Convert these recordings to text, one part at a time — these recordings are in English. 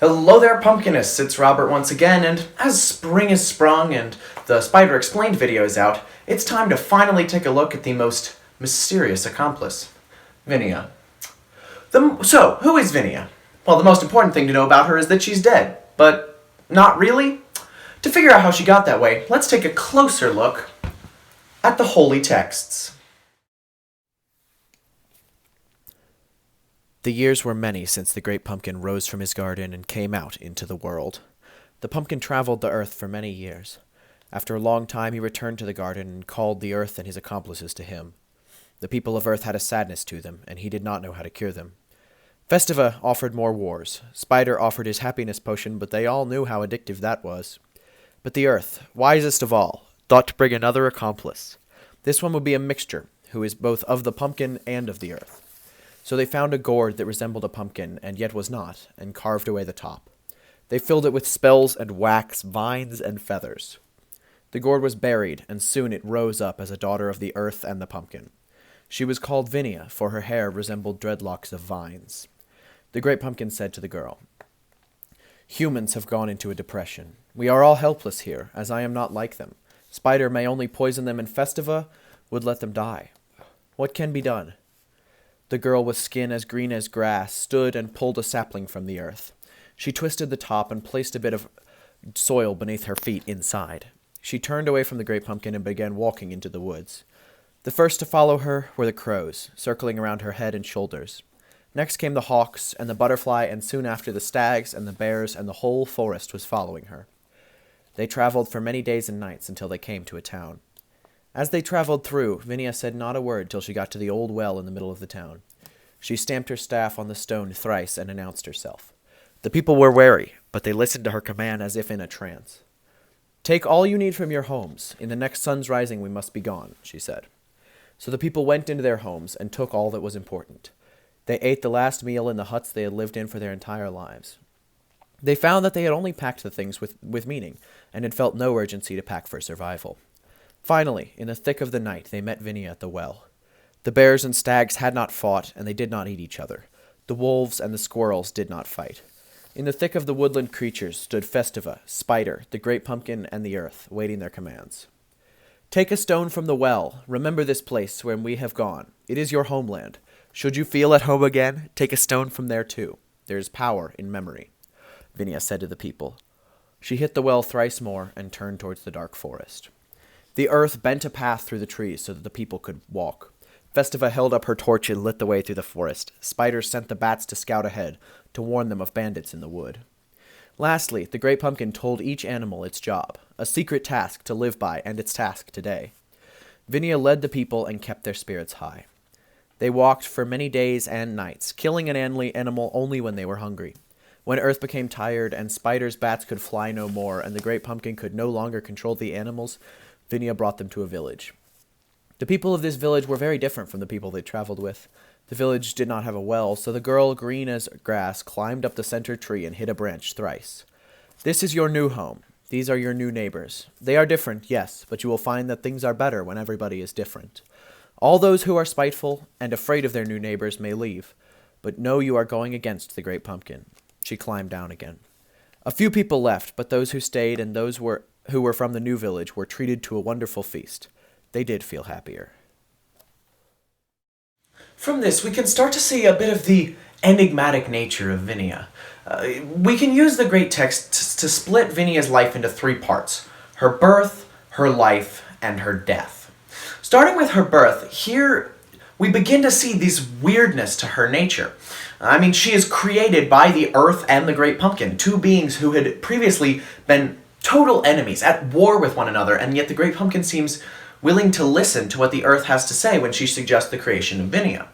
Hello there, Pumpkinists, it's Robert once again, and as spring is sprung and the Spider Explained video is out, it's time to finally take a look at the most mysterious accomplice, Viniea. So, who is Viniea? Well, the most important thing to know about her is that she's dead, but not really. To figure out how she got that way, let's take a closer look at the holy texts. The years were many since the great pumpkin rose from his garden and came out into the world. The pumpkin traveled the earth for many years. After a long time he returned to the garden and called the earth and his accomplices to him. The people of earth had a sadness to them, and he did not know how to cure them. Festiva offered more wars. Spider offered his happiness potion, but they all knew how addictive that was. But the earth, wisest of all, thought to bring another accomplice. This one would be a mixture, who is both of the pumpkin and of the earth. So they found a gourd that resembled a pumpkin, and yet was not, and carved away the top. They filled it with spells and wax, vines and feathers. The gourd was buried, and soon it rose up as a daughter of the earth and the pumpkin. She was called Viniea, for her hair resembled dreadlocks of vines. The great pumpkin said to the girl, "Humans have gone into a depression. We are all helpless here, as I am not like them. Spider may only poison them, and Festiva would let them die. What can be done?" The girl, with skin as green as grass, stood and pulled a sapling from the earth. She twisted the top and placed a bit of soil beneath her feet inside. She turned away from the great pumpkin and began walking into the woods. The first to follow her were the crows, circling around her head and shoulders. Next came the hawks and the butterfly, and soon after the stags and the bears, and the whole forest was following her. They traveled for many days and nights until they came to a town. As they traveled through, Viniea said not a word till she got to the old well in the middle of the town. She stamped her staff on the stone thrice and announced herself. The people were wary, but they listened to her command as if in a trance. "Take all you need from your homes. In the next sun's rising we must be gone," she said. So the people went into their homes and took all that was important. They ate the last meal in the huts they had lived in for their entire lives. They found that they had only packed the things with meaning, and had felt no urgency to pack for survival. Finally, in the thick of the night, they met Viniea at the well. The bears and stags had not fought, and they did not eat each other. The wolves and the squirrels did not fight. In the thick of the woodland creatures stood Festiva, Spider, the great pumpkin, and the earth, waiting their commands. "Take a stone from the well. Remember this place where we have gone. It is your homeland. Should you feel at home again, take a stone from there too. There is power in memory," Viniea said to the people. She hit the well thrice more and turned towards the dark forest. The earth bent a path through the trees so that the people could walk. Festiva held up her torch and lit the way through the forest. Spider sent the bats to scout ahead, to warn them of bandits in the wood. Lastly, the great pumpkin told each animal its job, a secret task to live by, and its task today. Viniea led the people and kept their spirits high. They walked for many days and nights, killing an animal only when they were hungry. When Earth became tired, and Spider's bats could fly no more, and the great pumpkin could no longer control the animals, Viniea brought them to a village. The people of this village were very different from the people they traveled with. The village did not have a well, so the girl, green as grass, climbed up the center tree and hit a branch thrice. "This is your new home. These are your new neighbors. They are different, yes, but you will find that things are better when everybody is different. All those who are spiteful and afraid of their new neighbors may leave, but know you are going against the great pumpkin." She climbed down again. A few people left, but those who stayed and those who were from the new village were treated to a wonderful feast. They did feel happier. From this, we can start to see a bit of the enigmatic nature of Viniea. We can use the great texts to split Viniea's life into three parts: her birth, her life, and her death. Starting with her birth, here we begin to see this weirdness to her nature. I mean, she is created by the earth and the great pumpkin, two beings who had previously been total enemies, at war with one another, and yet the great pumpkin seems willing to listen to what the earth has to say when she suggests the creation of Viniea.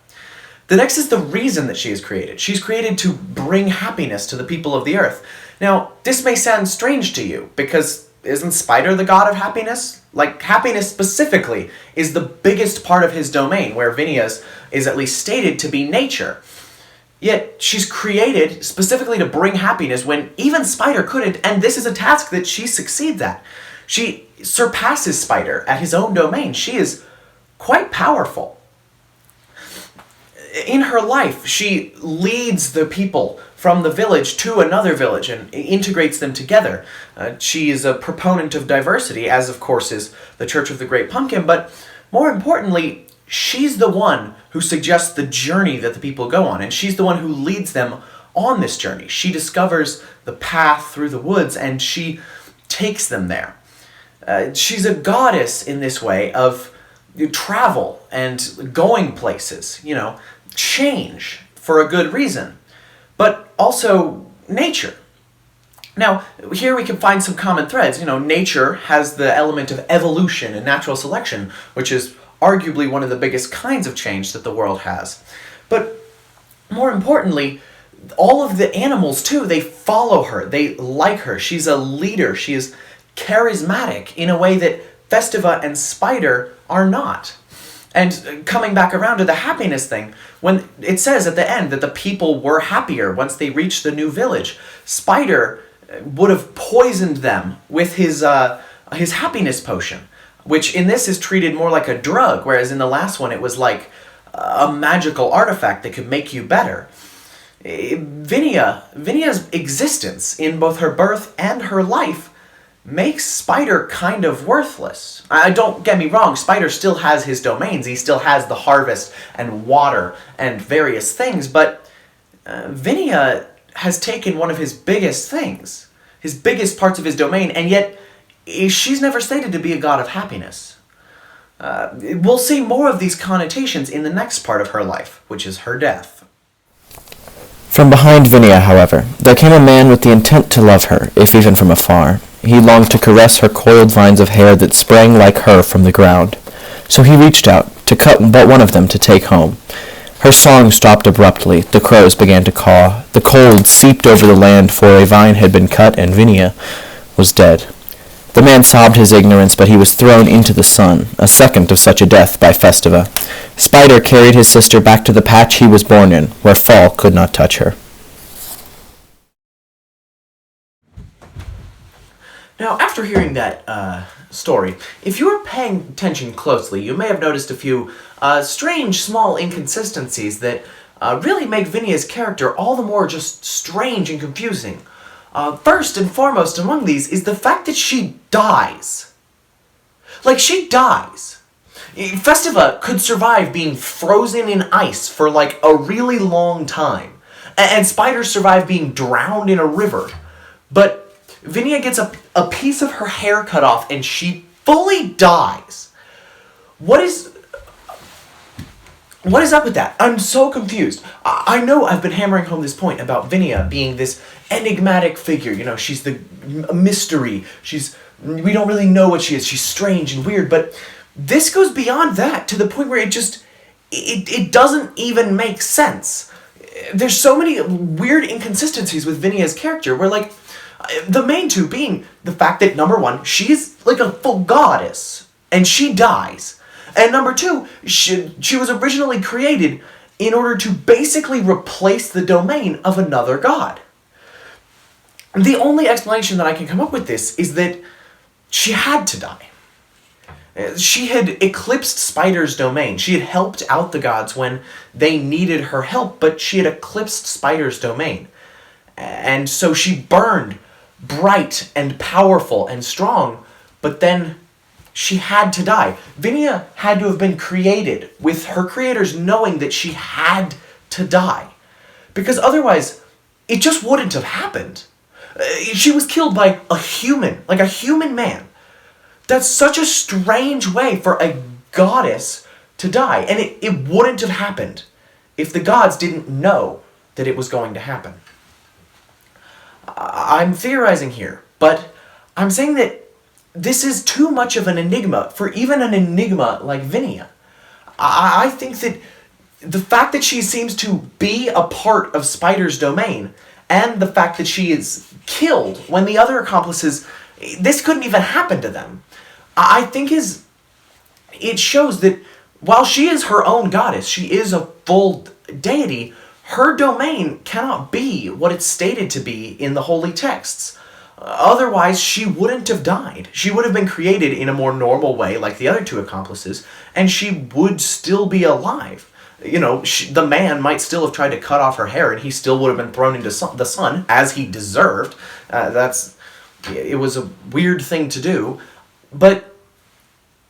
The next is the reason that she is created. She's created to bring happiness to the people of the earth. Now, this may sound strange to you, because isn't Spider the god of happiness? Like, happiness specifically is the biggest part of his domain, where Viniea's is at least stated to be nature. Yet, she's created specifically to bring happiness when even Spider couldn't, and this is a task that she succeeds at. She surpasses Spider at his own domain. She is quite powerful. In her life, she leads the people from the village to another village and integrates them together. She is a proponent of diversity, as of course is the Church of the Great Pumpkin, but more importantly, she's the one who suggests the journey that the people go on, and she's the one who leads them on this journey. She discovers the path through the woods, and she takes them there. She's a goddess in this way of travel and going places, change for a good reason, but also nature. Now, here we can find some common threads. Nature has the element of evolution and natural selection, which is arguably one of the biggest kinds of change that the world has. But more importantly, all of the animals, too, they follow her. They like her. She's a leader. She is charismatic in a way that Festiva and Spider are not. And coming back around to the happiness thing, when it says at the end that the people were happier once they reached the new village, Spider would have poisoned them with his happiness potion, which in this is treated more like a drug, whereas in the last one it was like a magical artifact that could make you better. Vinea's existence in both her birth and her life makes Spider kind of worthless. Don't get me wrong, Spider still has his domains. He still has the harvest and water and various things, but Viniea has taken one of his biggest things, his biggest parts of his domain, and yet she's never stated to be a god of happiness. We'll see more of these connotations in the next part of her life, which is her death. From behind Viniea, however, there came a man with the intent to love her, if even from afar. He longed to caress her coiled vines of hair that sprang like her from the ground. So he reached out, to cut but one of them to take home. Her song stopped abruptly, the crows began to caw, the cold seeped over the land, for a vine had been cut, and Viniea was dead. The man sobbed his ignorance, but he was thrown into the sun, a second of such a death by Festiva. Spider carried his sister back to the patch he was born in, where fall could not touch her. Now, after hearing that story, if you were paying attention closely, you may have noticed a few strange small inconsistencies that really make Vinea's character all the more just strange and confusing. First and foremost among these is the fact that she dies. Like, she dies. Festiva could survive being frozen in ice for like a really long time, and Spider survived being drowned in a river, but Viniea gets a piece of her hair cut off and she fully dies. What is up with that? I'm so confused. I know I've been hammering home this point about Viniea being this enigmatic figure. She's the mystery. We don't really know what she is. She's strange and weird, but this goes beyond that to the point where it doesn't even make sense. There's so many weird inconsistencies with Vinea's character where, like, the main two being the fact that, number one, she's like a full goddess, and she dies. And number two, she was originally created in order to basically replace the domain of another god. The only explanation that I can come up with this is that she had to die. She had eclipsed Spider's domain. She had helped out the gods when they needed her help, but she had eclipsed Spider's domain. And so she burned bright and powerful and strong, but then she had to die. Viniea had to have been created with her creators knowing that she had to die, because otherwise it just wouldn't have happened. She was killed by a human, like a human man. That's such a strange way for a goddess to die, and it wouldn't have happened if the gods didn't know that it was going to happen. I'm theorizing here, but I'm saying that this is too much of an enigma for even an enigma like Viniea. I think that the fact that she seems to be a part of Spider's domain, and the fact that she is killed when the other accomplices, this couldn't even happen to them, I think it shows that while she is her own goddess, she is a full deity, her domain cannot be what it's stated to be in the holy texts. Otherwise, she wouldn't have died. She would have been created in a more normal way, like the other two accomplices, and she would still be alive. The man might still have tried to cut off her hair, and he still would have been thrown into the sun, as he deserved. It was a weird thing to do, but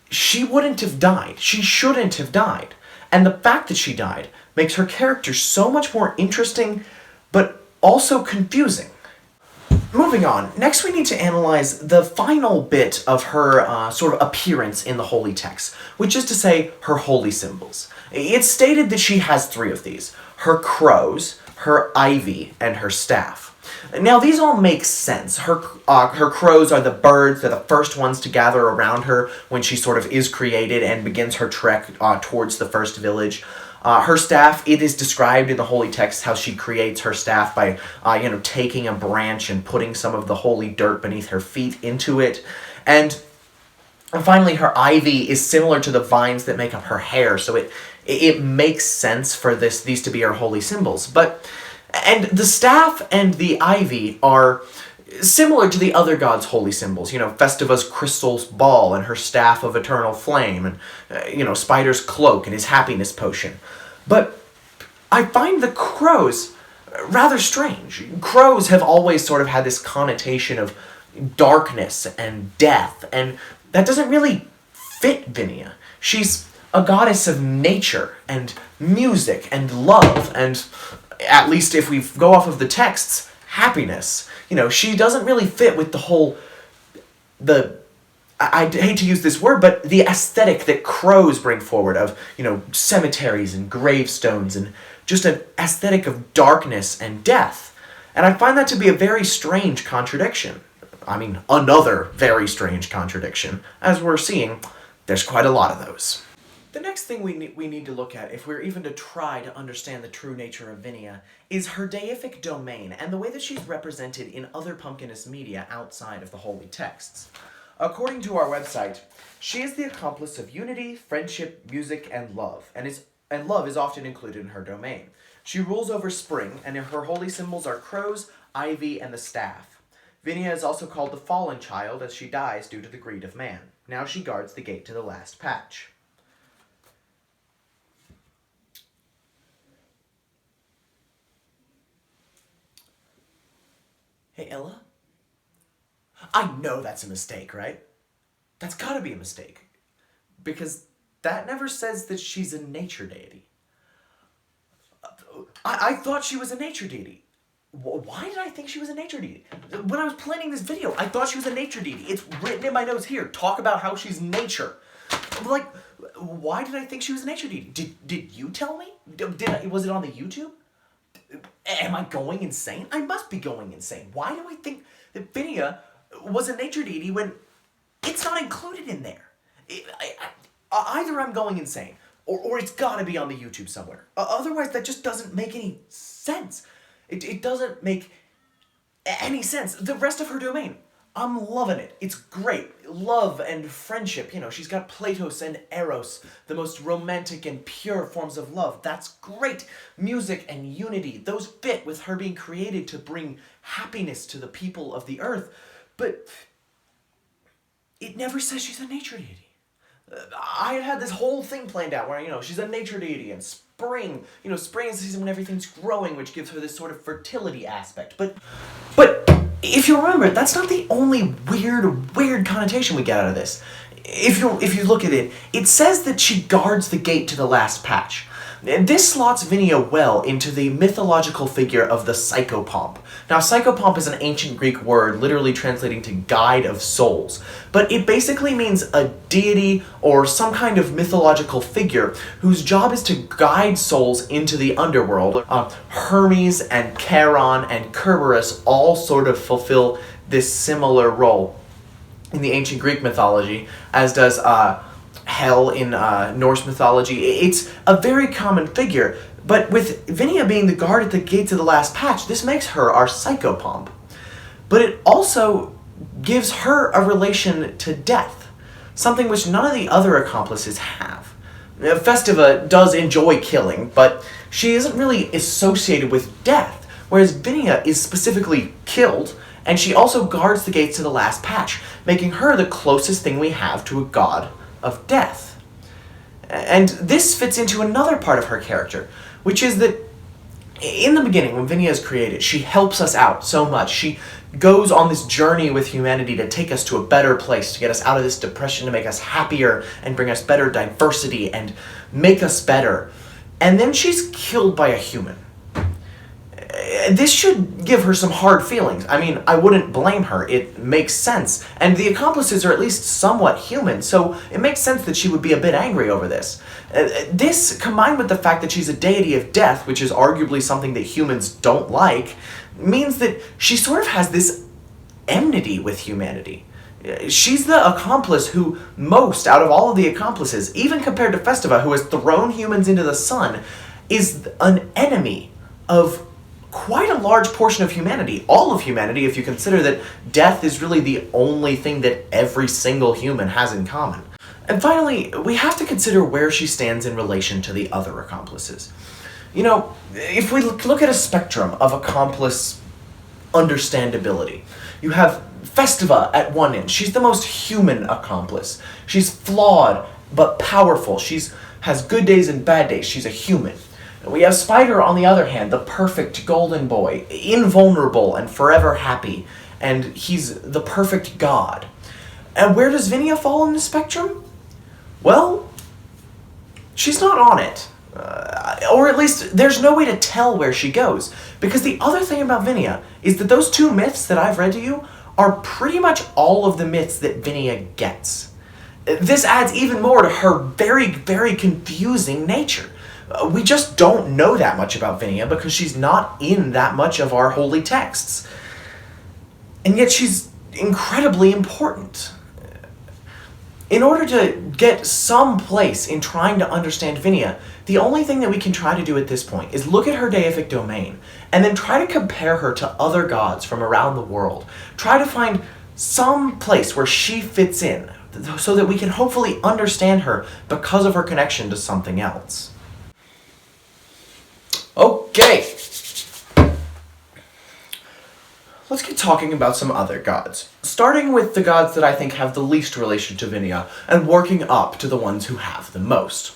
she wouldn't have died. She shouldn't have died. And the fact that she died makes her character so much more interesting, but also confusing. Moving on, next we need to analyze the final bit of her sort of appearance in the holy text, which is to say, her holy symbols. It's stated that she has 3 of these: her crows, her ivy, and her staff. Now, these all make sense. Her crows are the birds. They're the first ones to gather around her when she sort of is created and begins her trek towards the first village. Her staff, it is described in the holy text how she creates her staff by, taking a branch and putting some of the holy dirt beneath her feet into it. And finally, her ivy is similar to the vines that make up her hair, so it makes sense for these to be her holy symbols. And the staff and the ivy are similar to the other gods' holy symbols. Festiva's crystal's ball and her staff of eternal flame, and, Spider's cloak and his happiness potion. But I find the crows rather strange. Crows have always sort of had this connotation of darkness and death, and that doesn't really fit Viniea. She's a goddess of nature and music and love and, at least if we go off of the texts, happiness. She doesn't really fit with I hate to use this word, but the aesthetic that crows bring forward of, cemeteries and gravestones and just an aesthetic of darkness and death. And I find that to be a very strange contradiction. I mean, another very strange contradiction. As we're seeing, there's quite a lot of those. The next thing we need to look at, if we're even to try to understand the true nature of Viniea, is her deific domain and the way that she's represented in other Pumpkinist media outside of the holy texts. According to our website, she is the accomplice of unity, friendship, music, and love, and love is often included in her domain. She rules over spring, and her holy symbols are crows, ivy, and the staff. Viniea is also called the fallen child, as she dies due to the greed of man. Now she guards the gate to the last patch. Hey, Ella? I know that's a mistake, right? That's gotta be a mistake. Because that never says that she's a nature deity. I thought she was a nature deity. Why did I think she was a nature deity? When I was planning this video, I thought she was a nature deity. It's written in my notes here. Talk about how she's nature. Like, why did I think she was a nature deity? Did you tell me? Was it on the YouTube? Am I going insane? I must be going insane. Why do I think that Viniea was a nature deity when it's not included in there? Either I'm going insane, or it's gotta be on the YouTube somewhere. Otherwise, that just doesn't make any sense. It doesn't make any sense. The rest of her domain, I'm loving it. It's great. Love and friendship. She's got Platos and Eros, the most romantic and pure forms of love. That's great. Music and unity, those fit with her being created to bring happiness to the people of the earth. But it never says she's a nature deity. I had this whole thing planned out where, she's a nature deity and spring. Spring is the season when everything's growing, which gives her this sort of fertility aspect. But if you remember, that's not the only weird connotation we get out of this. If you look at it, it says that she guards the gate to the last patch. This slots Viniea well into the mythological figure of the psychopomp. Now, psychopomp is an ancient Greek word literally translating to guide of souls, but it basically means a deity or some kind of mythological figure whose job is to guide souls into the underworld. Hermes and Cairon and Kerberos all sort of fulfill this similar role in the ancient Greek mythology, as does Hel in Norse mythology. It's a very common figure, but with Viniea being the guard at the gates of the last patch, this makes her our psychopomp. But it also gives her a relation to death, something which none of the other accomplices have. Festiva does enjoy killing, but she isn't really associated with death, whereas Viniea is specifically killed, and she also guards the gates to the last patch, making her the closest thing we have to a god of death. And this fits into another part of her character, which is that in the beginning, when Viniea is created, she helps us out so much. She goes on this journey with humanity to take us to a better place, to get us out of this depression, to make us happier and bring us better diversity and make us better. And then she's killed by a human. This should give her some hard feelings. I mean, I wouldn't blame her. It makes sense. And the accomplices are at least somewhat human, so it makes sense that she would be a bit angry over this. This, combined with the fact that she's a deity of death, which is arguably something that humans don't like, means that she sort of has this enmity with humanity. She's the accomplice who most, out of all of the accomplices, even compared to Festiva, who has thrown humans into the sun, is an enemy of quite a large portion of humanity, all of humanity, if you consider that death is really the only thing that every single human has in common. And finally, we have to consider where she stands in relation to the other accomplices. You know, if we look at a spectrum of accomplice understandability, you have Festiva at one end. She's the most human accomplice. She's flawed, but powerful. Has good days and bad days. She's a human. We have Spider, on the other hand, the perfect golden boy, invulnerable and forever happy, and he's the perfect god. And where does Viniea fall in the spectrum? Well, she's not on it. Or at least, there's no way to tell where she goes. Because the other thing about Viniea is that those two myths that I've read to you are pretty much all of the myths that Viniea gets. This adds even more to her very, very confusing nature. We just don't know that much about Viniea because she's not in that much of our holy texts. And yet she's incredibly important. In order to get some place in trying to understand Viniea, the only thing that we can try to do at this point is look at her deific domain and then try to compare her to other gods from around the world. Try to find some place where she fits in so that we can hopefully understand her because of her connection to something else. Okay, let's get talking about some other gods. Starting with the gods that I think have the least relation to Viniea, and working up to the ones who have the most.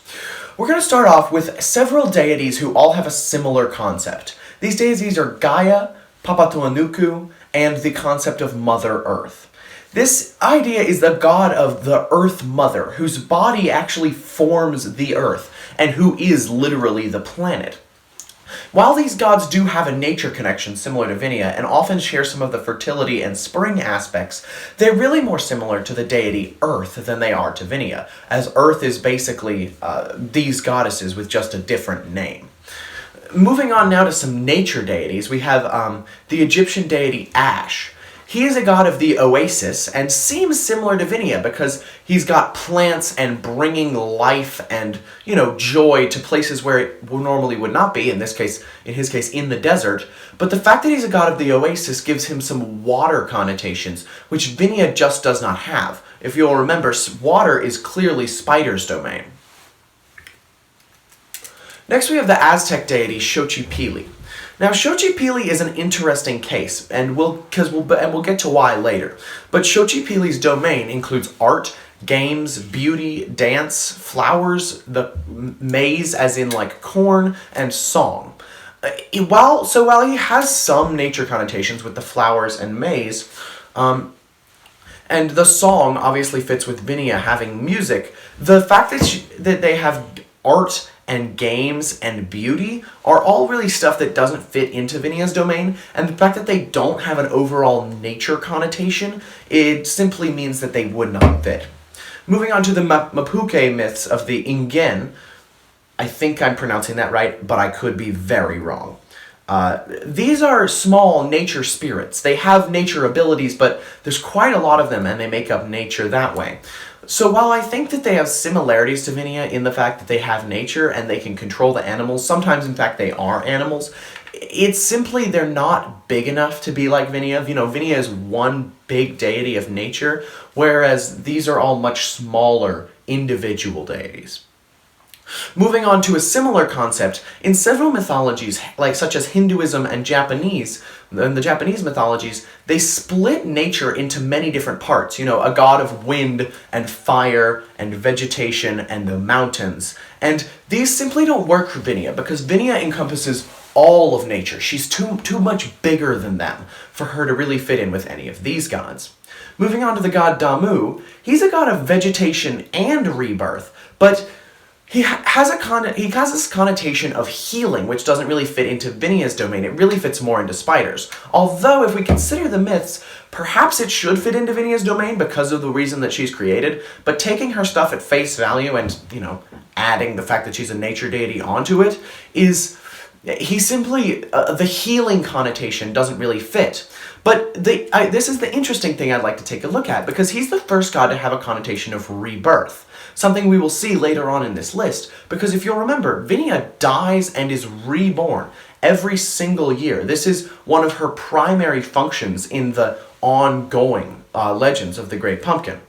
We're going to start off with several deities who all have a similar concept. These deities are Gaia, Nuku, and the concept of Mother Earth. This idea is the god of the Earth Mother, whose body actually forms the Earth, and who is literally the planet. While these gods do have a nature connection similar to Viniea and often share some of the fertility and spring aspects, they're really more similar to the deity Earth than they are to Viniea, as Earth is basically these goddesses with just a different name. Moving on now to some nature deities, we have the Egyptian deity Ash. He is a god of the oasis and seems similar to Viniea because he's got plants and bringing life and, joy to places where it normally would not be, in his case, in the desert. But the fact that he's a god of the oasis gives him some water connotations, which Viniea just does not have. If you'll remember, water is clearly Spider's domain. Next we have the Aztec deity Shochu Pili. Now, Shochi Pili is an interesting case, and we'll get to why later. But Shochi Pili's domain includes art, games, beauty, dance, flowers, the maize as in like corn, and song. While he has some nature connotations with the flowers and maize, and the song obviously fits with Viniea having music, the fact that they have art and games and beauty are all really stuff that doesn't fit into Viniea's domain, and the fact that they don't have an overall nature connotation, it simply means that they would not fit. Moving on to the Mapuche myths of the Ingen, I think I'm pronouncing that right, but I could be very wrong. These are small nature spirits. They have nature abilities, but there's quite a lot of them, and they make up nature that way. So while I think that they have similarities to Viniea in the fact that they have nature and they can control the animals, sometimes in fact they are animals, it's simply they're not big enough to be like Viniea. Viniea is one big deity of nature, whereas these are all much smaller individual deities. Moving on to a similar concept, in several mythologies, like such as Hinduism and the Japanese mythologies, they split nature into many different parts. You know, a god of wind and fire and vegetation and the mountains. And these simply don't work for Viniea, because Viniea encompasses all of nature. She's too much bigger than them for her to really fit in with any of these gods. Moving on to the god Damu, he's a god of vegetation and rebirth, but he has this connotation of healing, which doesn't really fit into Viniea's domain. It really fits more into spiders. Although, if we consider the myths, perhaps it should fit into Viniea's domain because of the reason that she's created, but taking her stuff at face value and, adding the fact that she's a nature deity onto it the healing connotation doesn't really fit. But this is the interesting thing I'd like to take a look at, because he's the first god to have a connotation of rebirth. Something we will see later on in this list, because if you'll remember, Viniea dies and is reborn every single year. This is one of her primary functions in the ongoing legends of the Great Pumpkin.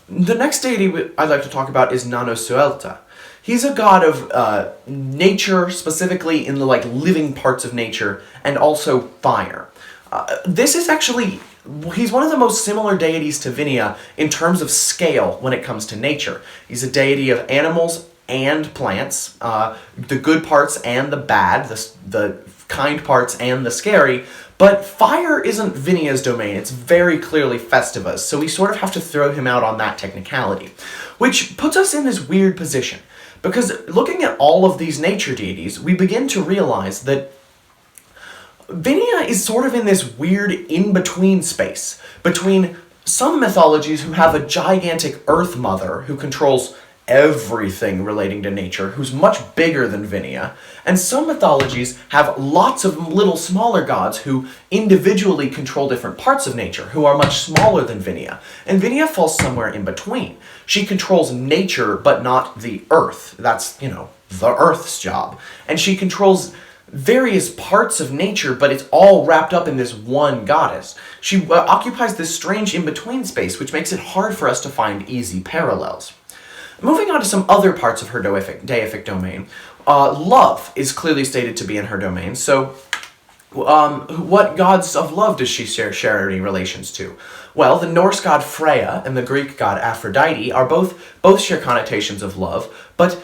The next deity I'd like to talk about is Nanosuelta. He's a god of nature, specifically in the living parts of nature, and also fire. He's one of the most similar deities to Viniea in terms of scale when it comes to nature. He's a deity of animals and plants, the good parts and the bad, the kind parts and the scary, but fire isn't Viniea's domain. It's very clearly Festiva's, so we sort of have to throw him out on that technicality, which puts us in this weird position, because looking at all of these nature deities, we begin to realize that Viniea is sort of in this weird in-between space between some mythologies who have a gigantic Earth Mother who controls everything relating to nature, who's much bigger than Viniea, and some mythologies have lots of little smaller gods who individually control different parts of nature, who are much smaller than Viniea. And Viniea falls somewhere in between. She controls nature, but not the Earth. That's, the Earth's job. And she controls various parts of nature, but it's all wrapped up in this one goddess. She occupies this strange in-between space, which makes it hard for us to find easy parallels. Moving on to some other parts of her deific domain, love is clearly stated to be in her domain, so what gods of love does she share any relations to? Well, the Norse god Freya and the Greek god Aphrodite are both share connotations of love, but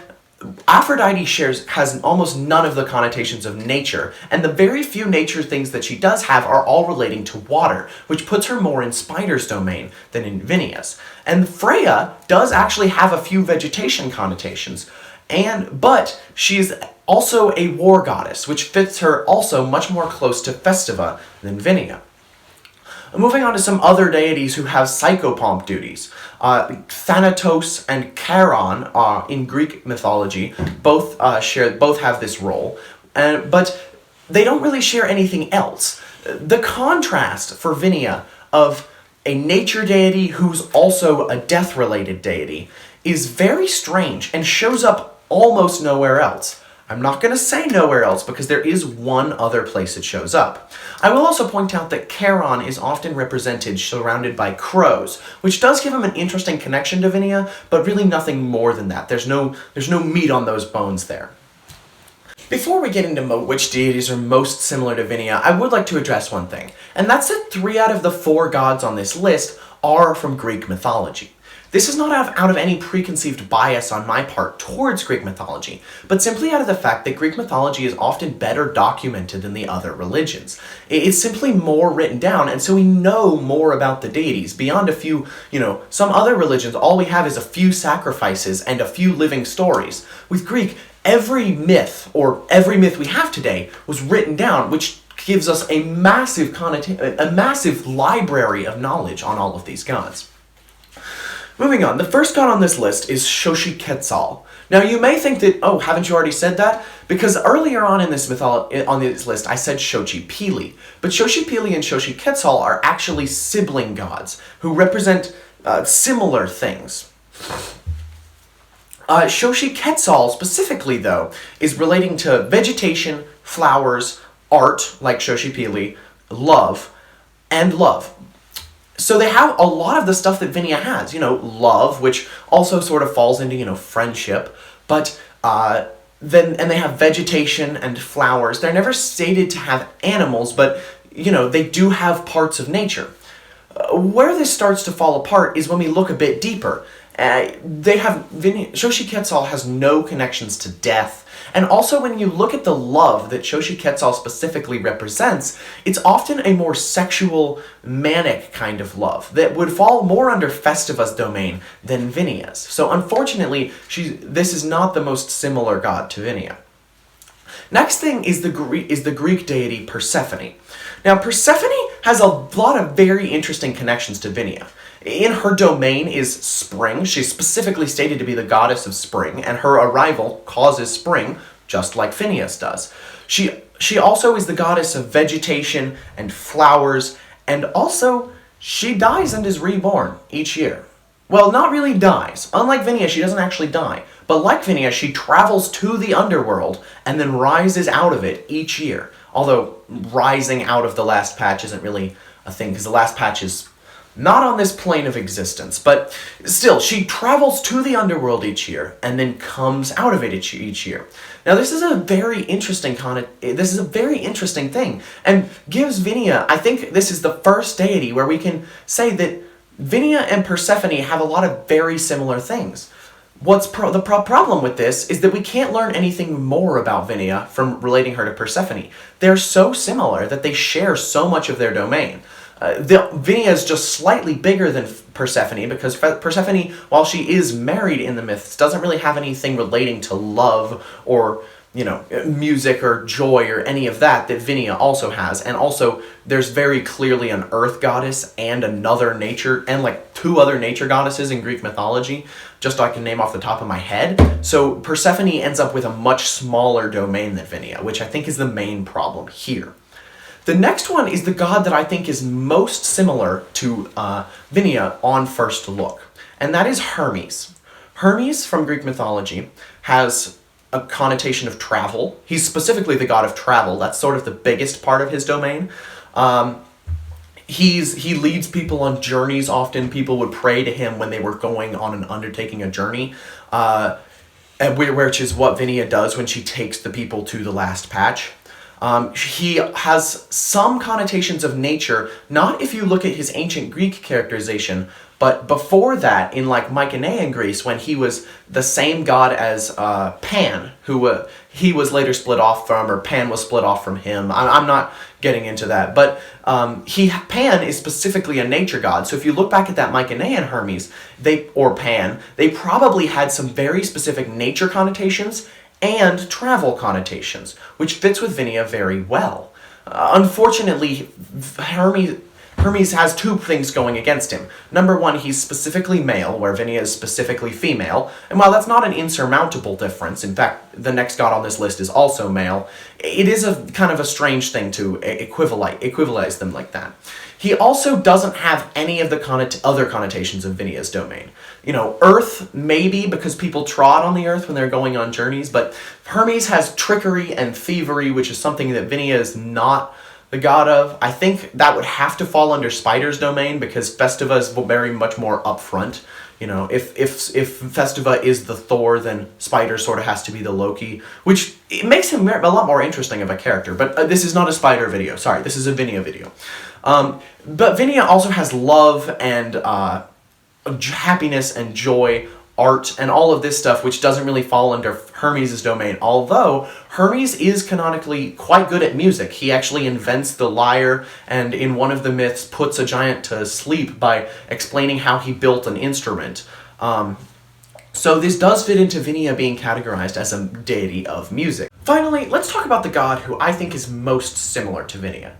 Aphrodite has almost none of the connotations of nature, and the very few nature things that she does have are all relating to water, which puts her more in Spider's domain than in Viniea's. And Freya does actually have a few vegetation connotations, but she's also a war goddess, which fits her also much more close to Festiva than Viniea. Moving on to some other deities who have psychopomp duties. Thanatos and Cairon in Greek mythology both have this role, but they don't really share anything else. The contrast for Viniea of a nature deity who's also a death-related deity is very strange and shows up almost nowhere else. I'm not going to say nowhere else because there is one other place it shows up. I will also point out that Cairon is often represented surrounded by crows, which does give him an interesting connection to Viniea, but really nothing more than that. There's no meat on those bones there. Before we get into which deities are most similar to Viniea, I would like to address one thing, and that's that 3 out of the 4 gods on this list are from Greek mythology. This is not out of any preconceived bias on my part towards Greek mythology, but simply out of the fact that Greek mythology is often better documented than the other religions. It's simply more written down, and so we know more about the deities. Beyond a few, some other religions, all we have is a few sacrifices and a few living stories. With Greek, every myth we have today was written down, which gives us a massive library of knowledge on all of these gods. Moving on, the first god on this list is Shoshi Ketzal. Now you may think that, haven't you already said that? Because earlier on in this list I said Shochu Pili. But Shoshi Pili and Shoshi Ketzal are actually sibling gods who represent similar things. Shoshi Ketzal specifically, though, is relating to vegetation, flowers, art, like Shoshi Pili, love, and love. So they have a lot of the stuff that Viniea has, love, which also sort of falls into, friendship, But and they have vegetation and flowers. They're never stated to have animals, but they do have parts of nature. Where this starts to fall apart is when we look a bit deeper. Shoshi Ketzal has no connections to death. And also when you look at the love that Shoshi Ketzal specifically represents, it's often a more sexual, manic kind of love that would fall more under Festiva's domain than Viniea's. So unfortunately, this is not the most similar god to Viniea. Next thing is the Greek deity Persephone. Now, Persephone has a lot of very interesting connections to Viniea. In her domain is spring. She's specifically stated to be the goddess of spring, and her arrival causes spring, just like Phineas does. She also is the goddess of vegetation and flowers, and also she dies and is reborn each year. Well, not really dies. Unlike Viniea, she doesn't actually die. But like Viniea, she travels to the underworld and then rises out of it each year. Although rising out of the last patch isn't really a thing, because the last patch is not on this plane of existence. But still, she travels to the underworld each year and then comes out of it each year. Now, this is a very interesting thing, and gives Viniea, I think this is the first deity where we can say that Viniea and Persephone have a lot of very similar things. The problem with this is that we can't learn anything more about Viniea from relating her to Persephone. They're so similar that they share so much of their domain. Viniea is just slightly bigger than Persephone, because Persephone, while she is married in the myths, doesn't really have anything relating to love or music or joy or any of that Viniea also has. And also, there's very clearly an earth goddess and another nature, and like two other nature goddesses in Greek mythology, just so I can name off the top of my head. So Persephone ends up with a much smaller domain than Viniea, which I think is the main problem here. The next one is the god that I think is most similar to Viniea on first look, and that is Hermes. Hermes, from Greek mythology, has a connotation of travel. He's specifically the god of travel. That's sort of the biggest part of his domain. He leads people on journeys often. People would pray to him when they were going on and undertaking a journey, which is what Viniea does when she takes the people to the last patch. He has some connotations of nature, not if you look at his ancient Greek characterization, but before that, in like Mycenaean Greece, when he was the same god as Pan, who he was later split off from, or Pan was split off from him. I'm not getting into that, but Pan is specifically a nature god. So if you look back at that Mycenaean Hermes, or Pan, they probably had some very specific nature connotations and travel connotations, which fits with Viniea very well. Unfortunately, Hermes has two things going against him. Number one, he's specifically male, where Viniea is specifically female, and while that's not an insurmountable difference, in fact, the next god on this list is also male, it is a kind of a strange thing to equivalize them like that. He also doesn't have any of the other connotations of Viniea's domain. Earth, maybe, because people trod on the earth when they're going on journeys, but Hermes has trickery and thievery, which is something that Viniea is not the god of. I think that would have to fall under Spider's domain, because Festiva is very much more upfront. If Festiva is the Thor, then Spider sort of has to be the Loki, which it makes him a lot more interesting of a character. But this is not a Spider video. Sorry, this is a Viniea video. But Viniea also has love and happiness and joy, art, and all of this stuff, which doesn't really fall under Hermes' domain, although Hermes is canonically quite good at music. He actually invents the lyre, and in one of the myths puts a giant to sleep by explaining how he built an instrument. So this does fit into Viniea being categorized as a deity of music. Finally, let's talk about the god who I think is most similar to Viniea.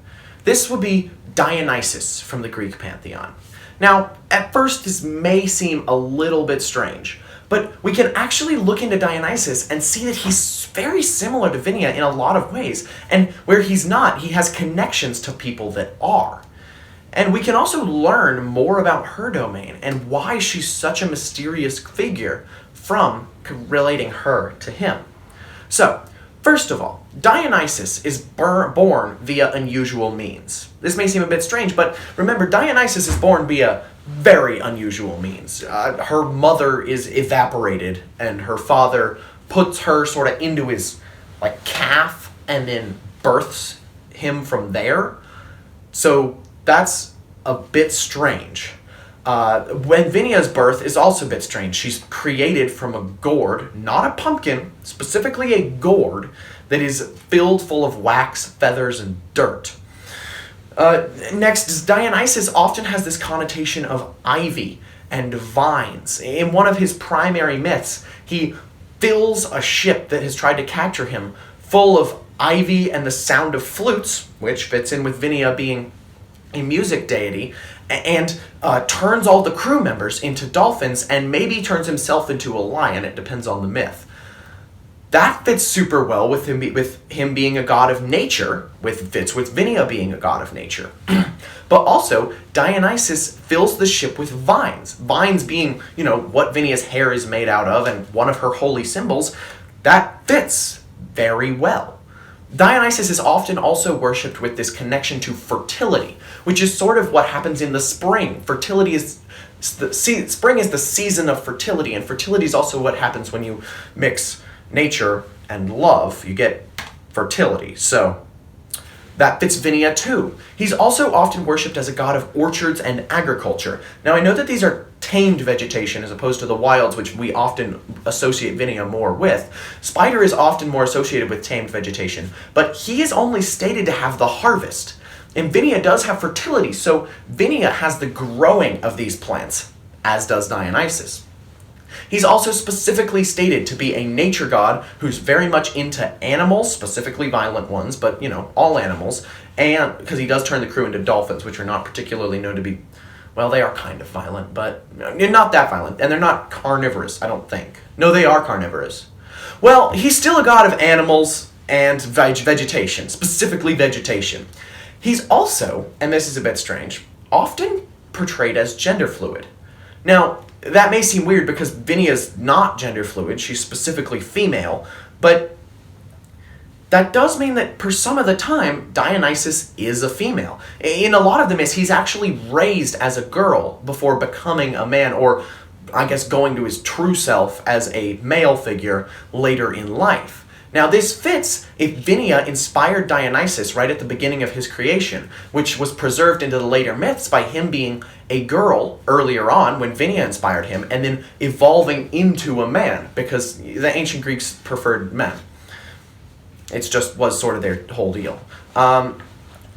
This would be Dionysus from the Greek pantheon. Now, at first this may seem a little bit strange, but we can actually look into Dionysus and see that he's very similar to Viniea in a lot of ways, and where he's not, he has connections to people that are. And we can also learn more about her domain and why she's such a mysterious figure from relating her to him. So, first of all, Dionysus is born via unusual means. This may seem a bit strange, but remember, Dionysus is born via very unusual means. Her mother is evaporated, and her father puts her sort of into his like calf and then births him from there. So that's a bit strange. When Viniea's birth is also a bit strange. She's created from a gourd, not a pumpkin, specifically a gourd that is filled full of wax, feathers, and dirt. Next, Dionysus often has this connotation of ivy and vines. In one of his primary myths, he fills a ship that has tried to capture him full of ivy and the sound of flutes, which fits in with Viniea being a music deity, and turns all the crew members into dolphins and maybe turns himself into a lion. It depends on the myth. That fits super well with him being a god of nature, fits with Viniea being a god of nature. But also, Dionysus fills the ship with vines. Vines being, what Viniea's hair is made out of and one of her holy symbols. That fits very well. Dionysus is often also worshipped with this connection to fertility, which is sort of what happens in the spring. Spring is the season of fertility, and fertility is also what happens when you mix nature and love. You get fertility. So that fits Viniea too. He's also often worshipped as a god of orchards and agriculture. Now I know that these are tamed vegetation as opposed to the wilds, which we often associate Viniea more with. Spider is often more associated with tamed vegetation, but he is only stated to have the harvest. And Viniea does have fertility, so Viniea has the growing of these plants, as does Dionysus. He's also specifically stated to be a nature god who's very much into animals, specifically violent ones, but, all animals, and because he does turn the crew into dolphins, which are not particularly known to be, well, they are kind of violent, but not that violent, and they're not carnivorous, I don't think. No, they are carnivorous. Well, he's still a god of animals and vegetation, specifically vegetation. He's also, and this is a bit strange, often portrayed as gender fluid. Now, that may seem weird because Viniea's not gender fluid, she's specifically female, but that does mean that for some of the time, Dionysus is a female. In a lot of the myths, he's actually raised as a girl before becoming a man, or I guess going to his true self as a male figure later in life. Now this fits if Viniea inspired Dionysus right at the beginning of his creation, which was preserved into the later myths by him being a girl earlier on when Viniea inspired him, and then evolving into a man, because the ancient Greeks preferred men. It just was sort of their whole deal.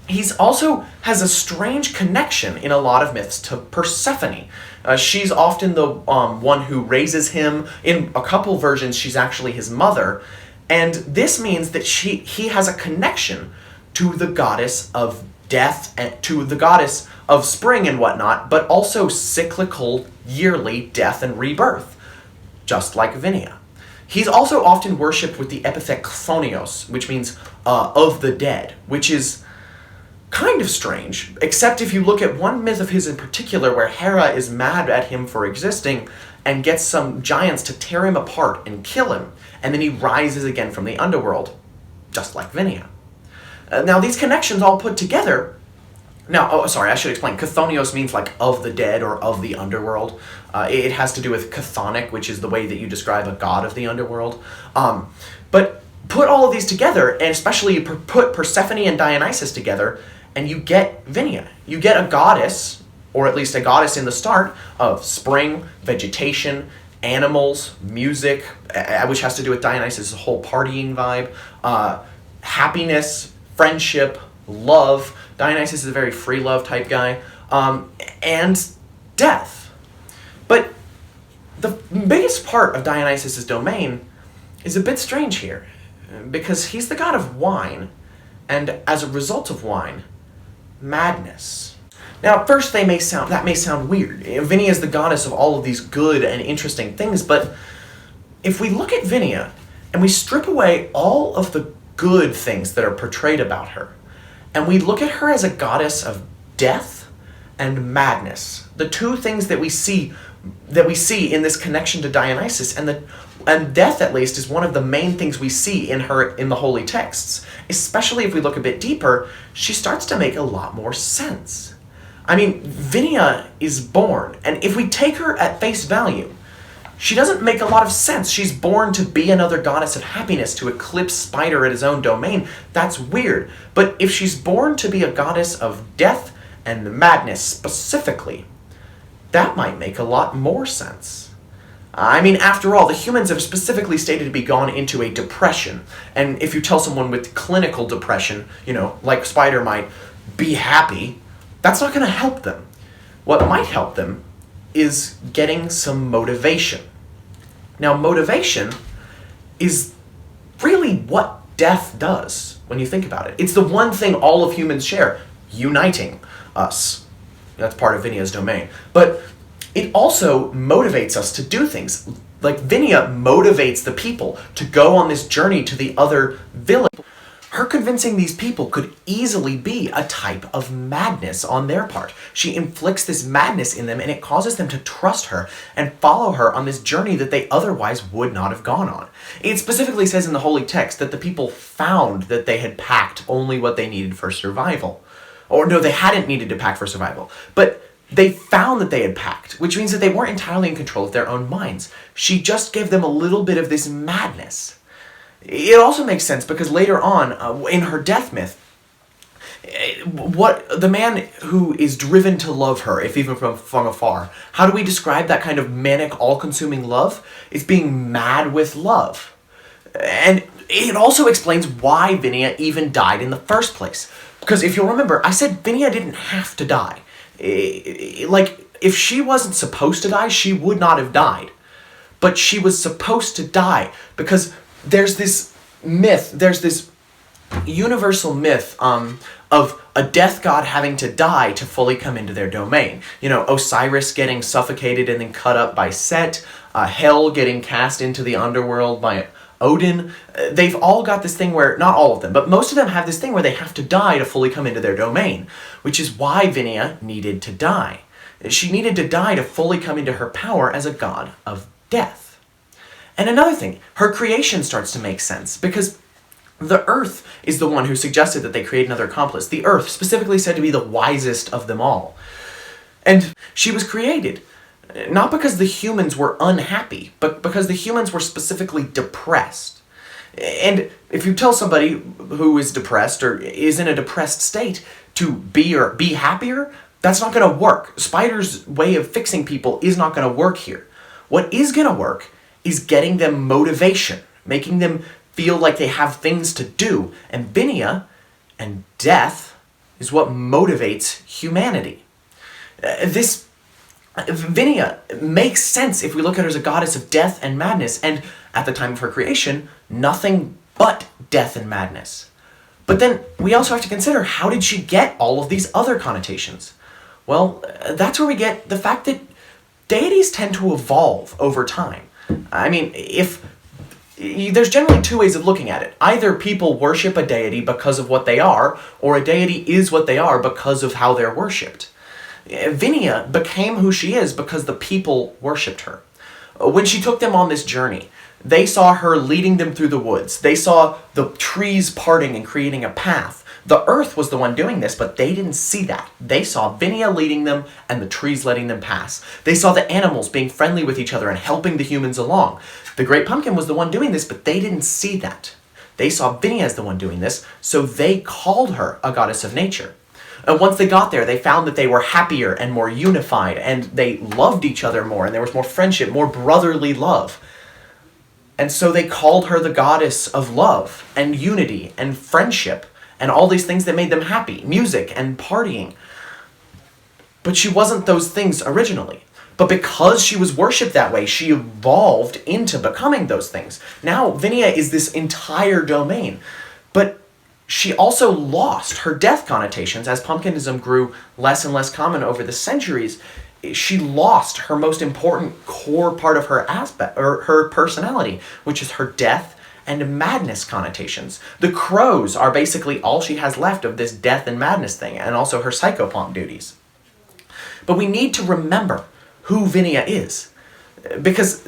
He's also has a strange connection in a lot of myths to Persephone. She's often the one who raises him. In a couple versions, she's actually his mother. And this means that he has a connection to the goddess of death and to the goddess of spring and whatnot, but also cyclical, yearly death and rebirth, just like Viniea. He's also often worshipped with the epithet chthonios, which means of the dead, which is kind of strange, except if you look at one myth of his in particular where Hera is mad at him for existing and gets some giants to tear him apart and kill him, and then he rises again from the underworld, just like Viniea. Now these connections all put together. Now, I should explain. Chthonios means like of the dead or of the underworld. It has to do with chthonic, which is the way that you describe a god of the underworld. But put all of these together, and especially you put Persephone and Dionysus together, and you get Viniea. You get a goddess, or at least a goddess in the start, of spring, vegetation, animals, music, which has to do with Dionysus' whole partying vibe, happiness, friendship, love. Dionysus is a very free love type guy, and death. But the biggest part of Dionysus' domain is a bit strange here, because he's the god of wine, and as a result of wine, madness. Now, at first that may sound weird. Viniea is the goddess of all of these good and interesting things, but if we look at Viniea and we strip away all of the good things that are portrayed about her, and we look at her as a goddess of death and madness, the two things that we see in this connection to Dionysus, and death at least is one of the main things we see in her in the holy texts. Especially if we look a bit deeper, she starts to make a lot more sense. I mean, Viniea is born, and if we take her at face value, she doesn't make a lot of sense. She's born to be another goddess of happiness, to eclipse Spider at his own domain. That's weird. But if she's born to be a goddess of death and madness specifically, that might make a lot more sense. I mean, after all, the humans have specifically stated to be gone into a depression. And if you tell someone with clinical depression, like Spider might, be happy, that's not going to help them. What might help them is getting some motivation. Now, motivation is really what death does when you think about it. It's the one thing all of humans share, uniting us. That's part of Vinea's domain. But it also motivates us to do things. Like Viniea motivates the people to go on this journey to the other village. Her convincing these people could easily be a type of madness on their part. She inflicts this madness in them, and it causes them to trust her and follow her on this journey that they otherwise would not have gone on. It specifically says in the holy text that the people found that they had packed only what they needed for survival. Or no, they hadn't needed to pack for survival. But they found that they had packed, which means that they weren't entirely in control of their own minds. She just gave them a little bit of this madness. It also makes sense because later on, in her death myth, the man who is driven to love her, if even from afar, how do we describe that kind of manic, all-consuming love? It's being mad with love. And it also explains why Viniea even died in the first place. Because if you'll remember, I said Viniea didn't have to die. If she wasn't supposed to die, she would not have died. But she was supposed to die because there's this myth, there's this universal myth of a death god having to die to fully come into their domain. Osiris getting suffocated and then cut up by Set, Hel getting cast into the underworld by Odin. They've all got this thing where, not all of them, but most of them have this thing where they have to die to fully come into their domain, which is why Viniea needed to die. She needed to die to fully come into her power as a god of death. And another thing, her creation starts to make sense, because the Earth is the one who suggested that they create another accomplice. The Earth, specifically said to be the wisest of them all. And she was created not because the humans were unhappy, but because the humans were specifically depressed. And if you tell somebody who is depressed or is in a depressed state to be happier, that's not going to work. Spider's way of fixing people is not going to work here. What is going to work is getting them motivation, making them feel like they have things to do. And Viniea and death is what motivates humanity. Viniea makes sense if we look at her as a goddess of death and madness, and at the time of her creation, nothing but death and madness. But then we also have to consider, how did she get all of these other connotations? Well, that's where we get the fact that deities tend to evolve over time. I mean, there's generally two ways of looking at it. Either people worship a deity because of what they are, or a deity is what they are because of how they're worshipped. Viniea became who she is because the people worshipped her. When she took them on this journey, they saw her leading them through the woods. They saw the trees parting and creating a path. The earth was the one doing this, but they didn't see that. They saw Viniea leading them and the trees letting them pass. They saw the animals being friendly with each other and helping the humans along. The Great Pumpkin was the one doing this, but they didn't see that. They saw Viniea as the one doing this, so they called her a goddess of nature. And once they got there, they found that they were happier and more unified, and they loved each other more, and there was more friendship, more brotherly love. And so they called her the goddess of love and unity and friendship and all these things that made them happy, music and partying. But she wasn't those things originally. But because she was worshipped that way, she evolved into becoming those things. Now, Viniea is this entire domain. But she also lost her death connotations as pumpkinism grew less and less common over the centuries. She lost her most important core part of her aspect, or her personality, which is her death and madness connotations. The crows are basically all she has left of this death and madness thing, and also her psychopomp duties. But we need to remember who Viniea is, because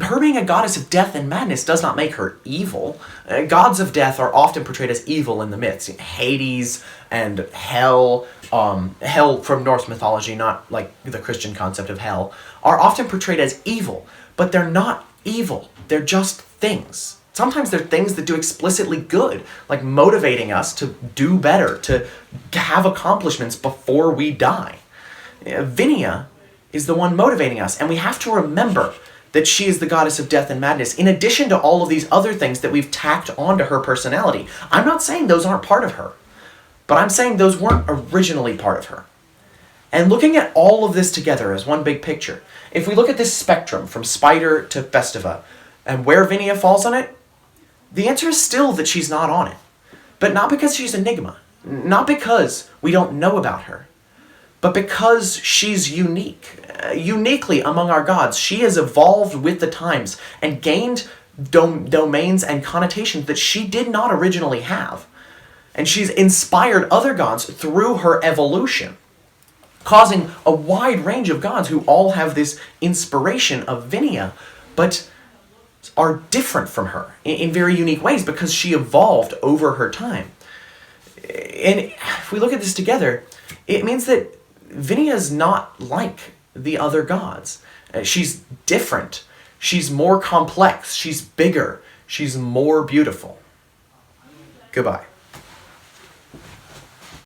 her being a goddess of death and madness does not make her evil. Gods of death are often portrayed as evil in the myths. Hades and Hell, Hell from Norse mythology, not like the Christian concept of hell, are often portrayed as evil. but they're not evil. They're just things. Sometimes they're things that do explicitly good, like motivating us to do better, to have accomplishments before we die. Viniea is the one motivating us, and we have to remember that she is the goddess of death and madness, in addition to all of these other things that we've tacked onto her personality. I'm not saying those aren't part of her, but I'm saying those weren't originally part of her. And looking at all of this together as one big picture, if we look at this spectrum from Spider to Festiva, and where Viniea falls on it, the answer is still that she's not on it. But not because she's Enigma, not because we don't know about her, but because she's unique. Uniquely among our gods, she has evolved with the times and gained domains and connotations that she did not originally have. And she's inspired other gods through her evolution, causing a wide range of gods who all have this inspiration of Viniea, but are different from her in very unique ways because she evolved over her time. And if we look at this together, it means that Viniea is not like the other gods. She's different. She's more complex. She's bigger. She's more beautiful. Goodbye.